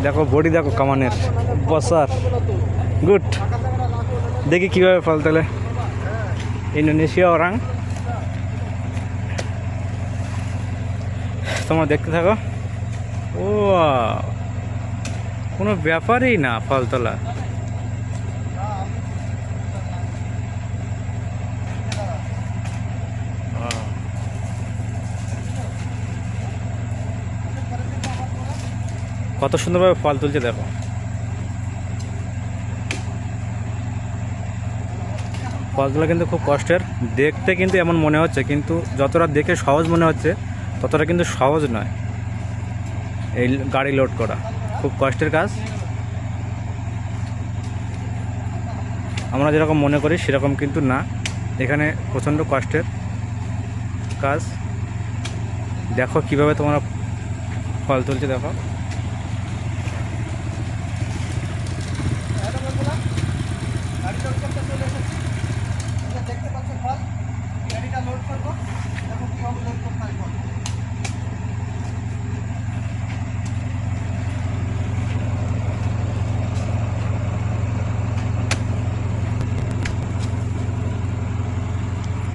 দেখো বডি দেখো কামানের বসার গুড। দেখি কীভাবে ফল তোলে ইন্দোনেশিয়া ওরাং। তোমরা দেখতে থাকো। ও কোনো ব্যাপারই না ফল তোলা। কত সুন্দরভাবে ফল তুলছে দেখো। ফলগুলো কিন্তু খুব কষ্টের, দেখতে কিন্তু এমন মনে হচ্ছে, কিন্তু যতটা দেখে সহজ মনে হচ্ছে ততটা কিন্তু সহজ নয়। এই গাড়ি লোড করা খুব কষ্টের কাজ। আমরা যেরকম মনে করি সেরকম কিন্তু না, এখানে প্রচণ্ড কষ্টের কাজ। দেখো কিভাবে তোমরা ফল তুলছে দেখো।